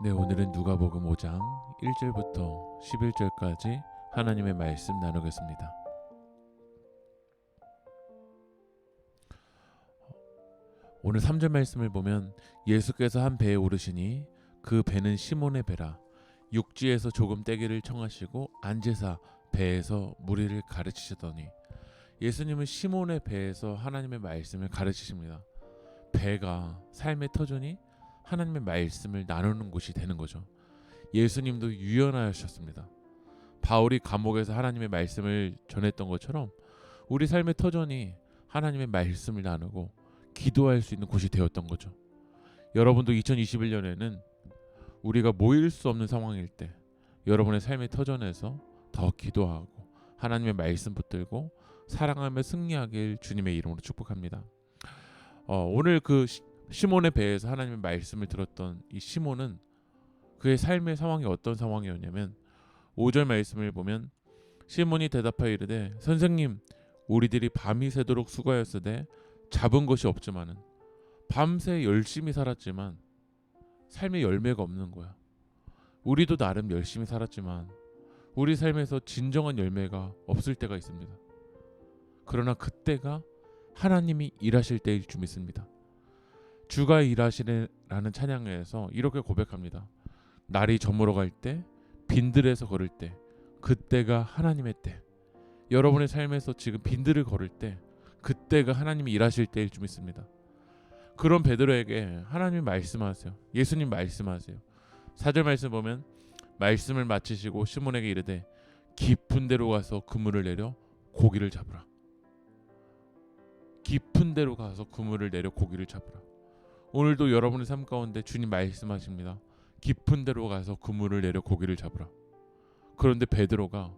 네, 오늘은 누가복음 5장 1절부터 11절까지 하나님의 말씀 나누겠습니다. 오늘 3절 말씀을 보면 예수께서 한 배에 오르시니 그 배는 시몬의 배라. 육지에서 조금 떼기를 청하시고 앉으사 배에서 무리를 가르치시더니, 예수님은 시몬의 배에서 하나님의 말씀을 가르치십니다. 배가 삶의 터전이 하나님의 말씀을 나누는 곳이 되는 거죠. 예수님도 유연하셨습니다. 바울이 감옥에서 하나님의 말씀을 전했던 것처럼 우리 삶의 터전이 하나님의 말씀을 나누고 기도할 수 있는 곳이 되었던 거죠. 여러분도 2021년에는 우리가 모일 수 없는 상황일 때 여러분의 삶의 터전에서 더 기도하고 하나님의 말씀 붙들고 사랑하며 승리하길 주님의 이름으로 축복합니다. 오늘 그 시몬의 배에서 하나님의 말씀을 들었던 이 시몬은 그의 삶의 상황이 어떤 상황이었냐면, 5절 말씀을 보면 시몬이 대답하여 이르되 선생님, 우리들이 밤이 새도록 수고하였으되 잡은 것이 없지만은, 밤새 열심히 살았지만 삶의 열매가 없는 거야. 우리도 나름 열심히 살았지만 우리 삶에서 진정한 열매가 없을 때가 있습니다. 그러나 그때가 하나님이 일하실 때일 줄 믿습니다. 주가 일하시라는 찬양에서 이렇게 고백합니다. 날이 저물어 갈 때, 빈들에서 걸을 때, 그때가 하나님의 때. 여러분의 삶에서 지금 빈들을 걸을 때, 그때가 하나님이 일하실 때일 줄 믿습니다. 그런 베드로에게 하나님이 말씀하세요. 예수님 말씀하세요. 4절 말씀 보면 말씀을 마치시고 시몬에게 이르되 깊은 데로 가서 그물을 내려 고기를 잡으라. 깊은 데로 가서 그물을 내려 고기를 잡으라. 오늘도 여러분의 삶 가운데 주님 말씀하십니다. 깊은 데로 가서 그물을 내려 고기를 잡으라. 그런데 베드로가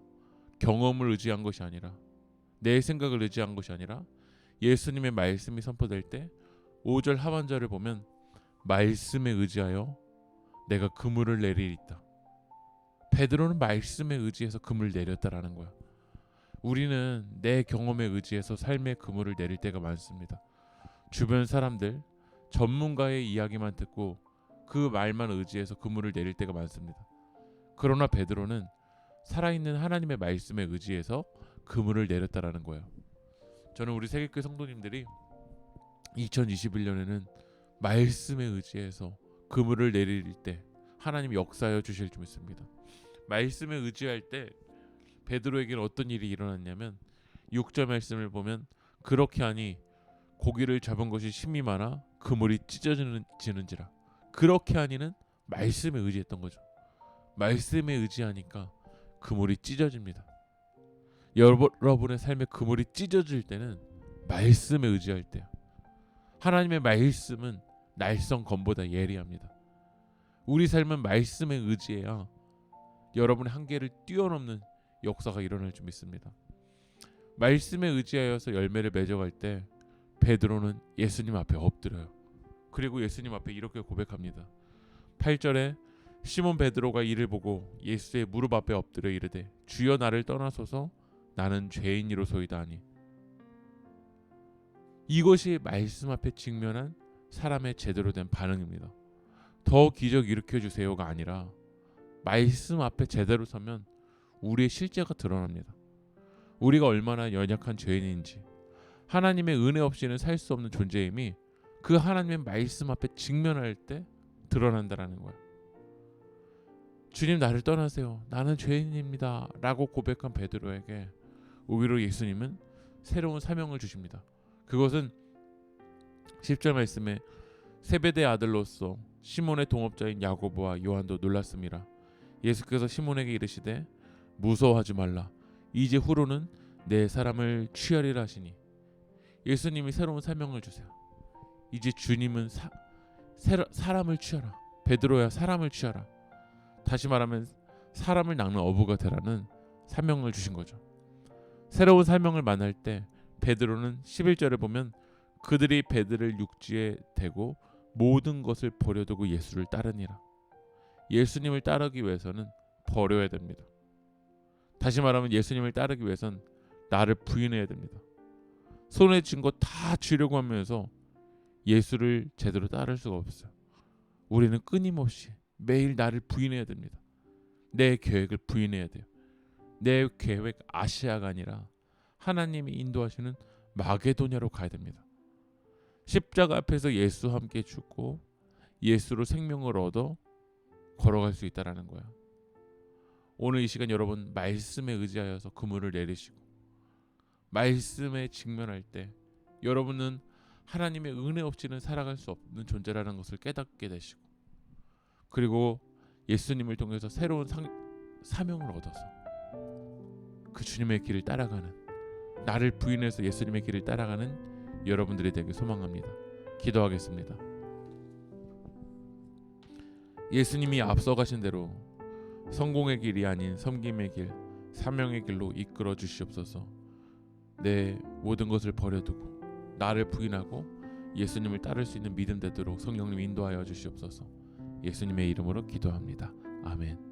경험을 의지한 것이 아니라, 내 생각을 의지한 것이 아니라 예수님의 말씀이 선포될 때 5절 하반절을 보면 말씀에 의지하여 내가 그물을 내리리다. 베드로는 말씀에 의지해서 그물을 내렸다라는 거야. 우리는 내 경험에 의지해서 삶의 그물을 내릴 때가 많습니다. 주변 사람들, 전문가의 이야기만 듣고 그 말만 의지해서 그물을 내릴 때가 많습니다. 그러나 베드로는 살아있는 하나님의 말씀에 의지해서 그물을 내렸다라는 거예요. 저는 우리 세계교회 성도님들이 2021년에는 말씀에 의지해서 그물을 내릴 때 하나님이 역사하여 주실 줄 믿습니다. 말씀에 의지할 때 베드로에게는 어떤 일이 일어났냐면, 6절 말씀을 보면 그렇게 하니 고기를 잡은 것이 심이 많아 그물이 찢어지는지라. 그렇게 하니는 말씀에 의지했던 거죠. 말씀에 의지하니까 그물이 찢어집니다. 여러분의 삶에 그물이 찢어질 때는 말씀에 의지할 때야. 하나님의 말씀은 날성 검보다 예리합니다. 우리 삶은 말씀에 의지해야 여러분의 한계를 뛰어넘는 역사가 일어날 줄 믿습니다. 말씀에 의지하여서 열매를 맺어갈 때 베드로는 예수님 앞에 엎드려요. 그리고 예수님 앞에 이렇게 고백합니다. 8절에 시몬 베드로가 이를 보고 예수의 무릎 앞에 엎드려 이르되 주여, 나를 떠나소서, 나는 죄인이로소이다 하니. 이것이 말씀 앞에 직면한 사람의 제대로 된 반응입니다. 더 기적 일으켜 주세요가 아니라 말씀 앞에 제대로 서면 우리의 실제가 드러납니다. 우리가 얼마나 연약한 죄인인지, 하나님의 은혜 없이는 살 수 없는 존재임이 그 하나님의 말씀 앞에 직면할 때 드러난다라는 거예요. 주님, 나를 떠나세요, 나는 죄인입니다 라고 고백한 베드로에게 오히려 예수님은 새로운 사명을 주십니다. 그것은 10절 말씀에 세베대 아들로서 시몬의 동업자인 야고보와 요한도 놀랐음이라. 예수께서 시몬에게 이르시되 무서워하지 말라, 이제 후로는 내 사람을 취하리라 하시니. 예수님이 새로운 사명을 주세요. 이제 주님은 사람을 취하라. 베드로야, 사람을 취하라. 다시 말하면 사람을 낚는 어부가 되라는 사명을 주신 거죠. 새로운 사명을 만날 때 베드로는 11절에 보면 그들이 배들을 육지에 대고 모든 것을 버려두고 예수를 따르니라. 예수님을 따르기 위해서는 버려야 됩니다. 다시 말하면 예수님을 따르기 위해선 나를 부인해야 됩니다. 손에 쥔 거 다 쥐려고 하면서 예수를 제대로 따를 수가 없어요. 우리는 끊임없이 매일 나를 부인해야 됩니다. 내 계획을 부인해야 돼요. 내 계획 아시아가 아니라 하나님이 인도하시는 마게도냐로 가야 됩니다. 십자가 앞에서 예수와 함께 죽고 예수로 생명을 얻어 걸어갈 수 있다라는 거야. 오늘 이 시간 여러분 말씀에 의지하여서 그물을 내리시고 말씀에 직면할 때 여러분은 하나님의 은혜 없이는 살아갈 수 없는 존재라는 것을 깨닫게 되시고, 그리고 예수님을 통해서 새로운 사명을 얻어서 그 주님의 길을 따라가는, 나를 부인해서 예수님의 길을 따라가는 여러분들이 되길 소망합니다. 기도하겠습니다. 예수님이 앞서가신 대로 성공의 길이 아닌 섬김의 길, 사명의 길로 이끌어 주시옵소서. 내 모든 것을 버려두고 나를 부인하고 예수님을 따를 수 있는 믿음 되도록 성령님 인도하여 주시옵소서. 예수님의 이름으로 기도합니다. 아멘.